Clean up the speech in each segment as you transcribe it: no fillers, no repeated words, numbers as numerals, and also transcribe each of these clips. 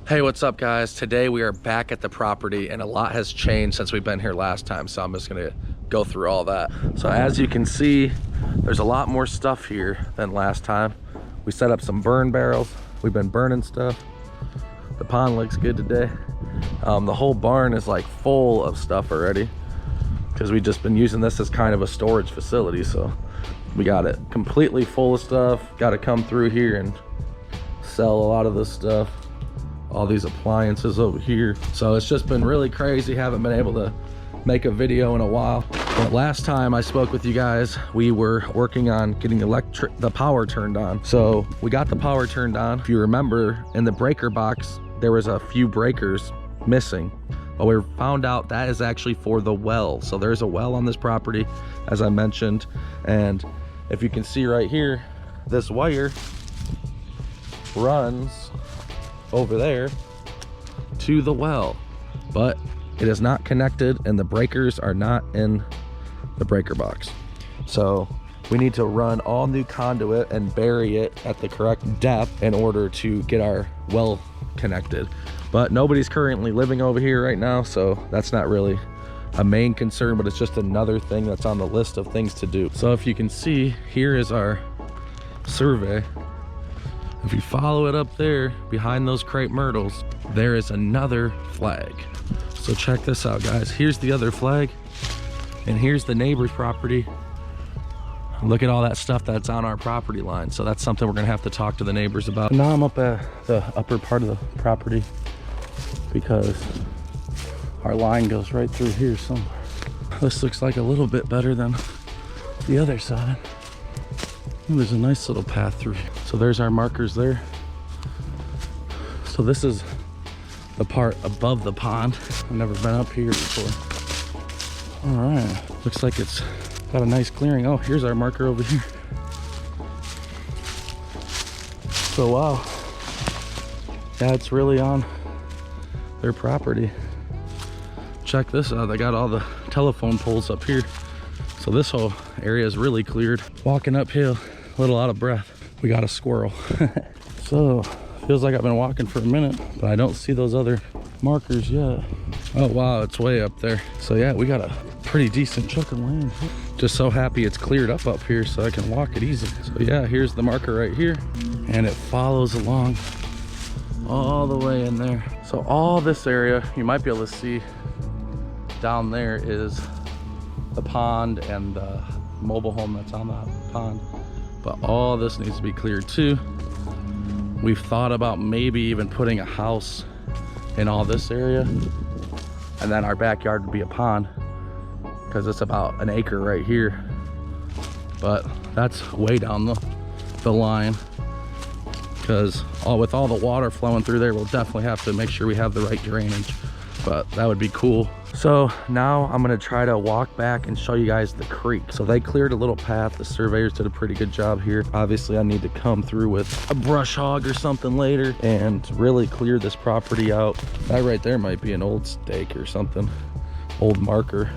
Hey, what's up guys? Today we are back at the property and a lot has changed since we've been here last time, so I'm just gonna go through all that. So as you can see, there's a lot more stuff here than last time. We set up some burn barrels. We've been burning stuff. The pond looks good today. The whole barn is like full of stuff already because we've just been using this as kind of a storage facility. So we got it completely full of stuff. Got to come through here and sell a lot of this stuff. All these appliances over here. So it's just been really crazy. Haven't been able to make a video in a while. But last time I spoke with you guys, we were working on getting the power turned on. So we got the power turned on. If you remember, in the breaker box, there was a few breakers missing. But we found out that is actually for the well. So there's a well on this property, as I mentioned. And if you can see right here, this wire runs over there to the well, but it is not connected and the breakers are not in the breaker box. So we need to run all new conduit and bury it at the correct depth in order to get our well connected. But nobody's currently living over here right now, so that's not really a main concern, but it's just another thing that's on the list of things to do. So if you can see, here is our survey. If you follow it up there behind those crepe myrtles, there is another flag. So check this out, guys. Here's the other flag, and here's the neighbor's property. Look at all that stuff that's on our property line. So that's something we're gonna have to talk to the neighbors about. Now I'm up at the upper part of the property because our line goes right through here somewhere. This looks like a little bit better than the other side. Ooh, there's a nice little path through here. So there's our markers there. So this is the part above the pond. I've never been up here before. All right, looks like it's got a nice clearing. Oh, here's our marker over here. So wow, yeah, it's really on their property. Check this out, they got all the telephone poles up here. So this whole area is really cleared. Walking uphill, a little out of breath. We got a squirrel. So feels like I've been walking for a minute, but I don't see those other markers yet. Oh wow, it's way up there. So yeah, we got a pretty decent chunk of land. Just so happy it's cleared up here so I can walk it easy. So yeah, here's the marker right here, and it follows along all the way in there. So all this area, you might be able to see down there is the pond and the mobile home that's on the pond. But all this needs to be cleared too. We've thought about maybe even putting a house in all this area, and then our backyard would be a pond because it's about an acre right here. But that's way down the line, because with all the water flowing through there, we'll definitely have to make sure we have the right drainage. But that would be cool. So now I'm gonna try to walk back and show you guys the creek. So they cleared a little path. The surveyors did a pretty good job here. Obviously I need to come through with a brush hog or something later and really clear this property out. That right there might be an old stake or something, old marker.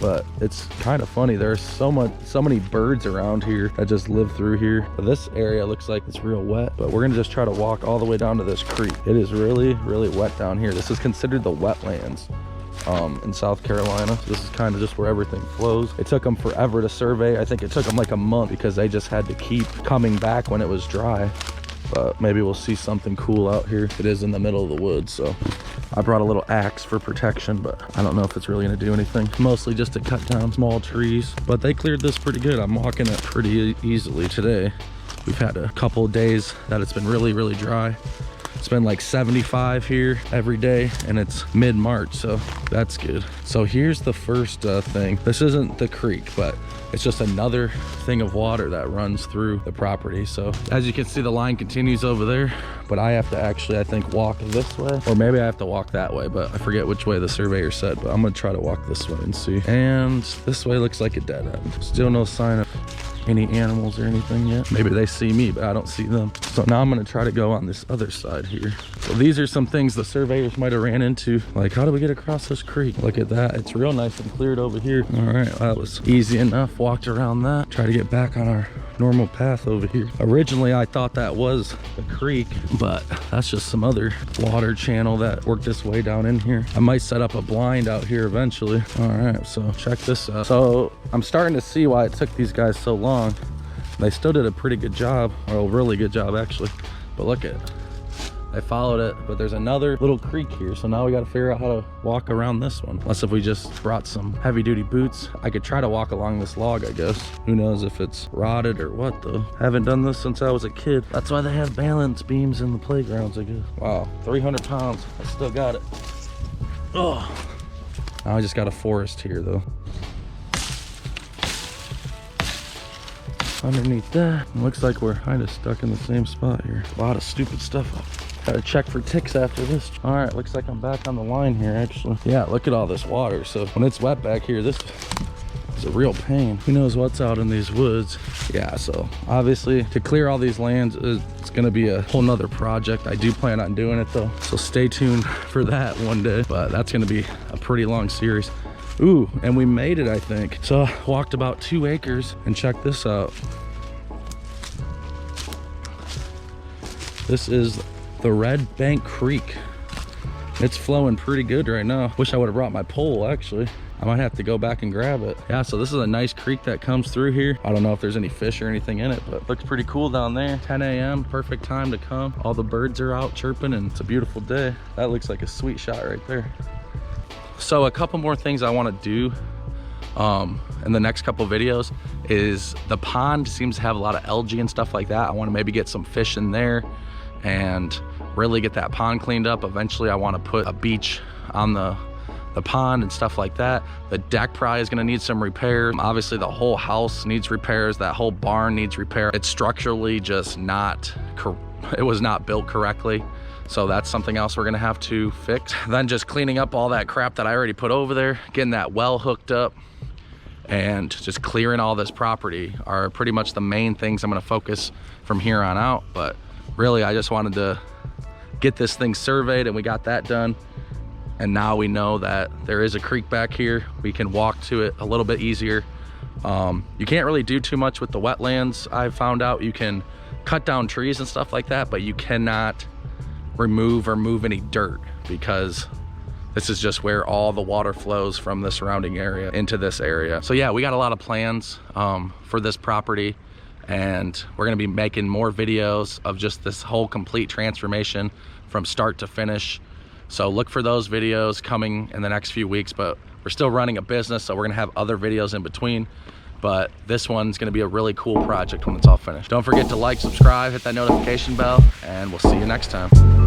But it's kind of funny, there's so many birds around here that just live through here. But this area looks like it's real wet, but we're gonna just try to walk all the way down to this creek. It is really wet down here. This is considered the wetlands in South Carolina. So this is kind of just where everything flows. It took them forever to survey. I think it took them like a month because they just had to keep coming back when it was dry. But maybe we'll see something cool out here. It is in the middle of the woods, so I brought a little axe for protection, but I don't know if it's really gonna do anything. Mostly just to cut down small trees, but they cleared this pretty good. I'm walking it pretty easily today. We've had a couple of days that it's been really dry. It's been like 75 here every day, and it's mid-March, so that's good. So here's the first thing. This isn't the creek, but it's just another thing of water that runs through the property. So as you can see, the line continues over there, but I have to actually, I think, walk this way, or maybe I have to walk that way, but I forget which way the surveyor said, but I'm gonna try to walk this way and see. And this way looks like a dead end. Still no sign of any animals or anything yet. Maybe they see me, but I don't see them. So now I'm gonna try to go on this other side here. So these are some things the surveyors might have ran into. Like, how do we get across this creek? Look at that, it's real nice and cleared over here. All right, that was easy enough. Walked around that, try to get back on our normal path over here. Originally, I thought that was the creek, but that's just some other water channel that worked its way down in here. I might set up a blind out here eventually. All right, so check this out. So I'm starting to see why it took these guys so long. They still did a pretty good job, or a really good job actually. But look at it. I followed it, but there's another little creek here. So now we got to figure out how to walk around this one. Unless if we just brought some heavy duty boots, I could try to walk along this log, I guess. Who knows if it's rotted or what though. Haven't done this since I was a kid. That's why they have balance beams in the playgrounds, I guess. Wow, 300 pounds, I still got it. Oh, now I just got a forest here though. Underneath that, it looks like we're kind of stuck in the same spot here. A lot of stupid stuff up. Gotta check for ticks after this. All right, looks like I'm back on the line here actually. Yeah, look at all this water. So when it's wet back here, this is a real pain. Who knows what's out in these woods. Yeah, so obviously to clear all these lands, it's gonna be a whole nother project. I do plan on doing it though. So stay tuned for that one day, but that's gonna be a pretty long series. Ooh, and we made it, I think. So I walked about 2 acres and check this out. This is the Red Bank Creek. It's flowing pretty good right now. Wish I would have brought my pole actually. I might have to go back and grab it. Yeah, so this is a nice creek that comes through here. I don't know if there's any fish or anything in it, but looks pretty cool down there. 10 a.m., perfect time to come. All the birds are out chirping and it's a beautiful day. That looks like a sweet shot right there. So a couple more things I want to do in the next couple videos is the pond seems to have a lot of algae and stuff like that. I want to maybe get some fish in there and really get that pond cleaned up. Eventually I want to put a beach on the pond and stuff like that. The deck probably is going to need some repair. Obviously the whole house needs repairs. That whole barn needs repair. It's structurally just not, it was not built correctly. So that's something else we're gonna have to fix. Then just cleaning up all that crap that I already put over there, getting that well hooked up, and just clearing all this property are pretty much the main things I'm gonna focus from here on out. But really, I just wanted to get this thing surveyed and we got that done. And now we know that there is a creek back here. We can walk to it a little bit easier. You can't really do too much with the wetlands. I've found out you can cut down trees and stuff like that, but you cannot remove or move any dirt because this is just where all the water flows from the surrounding area into this area. So yeah, we got a lot of plans for this property, and we're gonna be making more videos of just this whole complete transformation from start to finish. So look for those videos coming in the next few weeks, but we're still running a business, so we're gonna have other videos in between. But this one's gonna be a really cool project when it's all finished. Don't forget to like, subscribe, hit that notification bell, and we'll see you next time.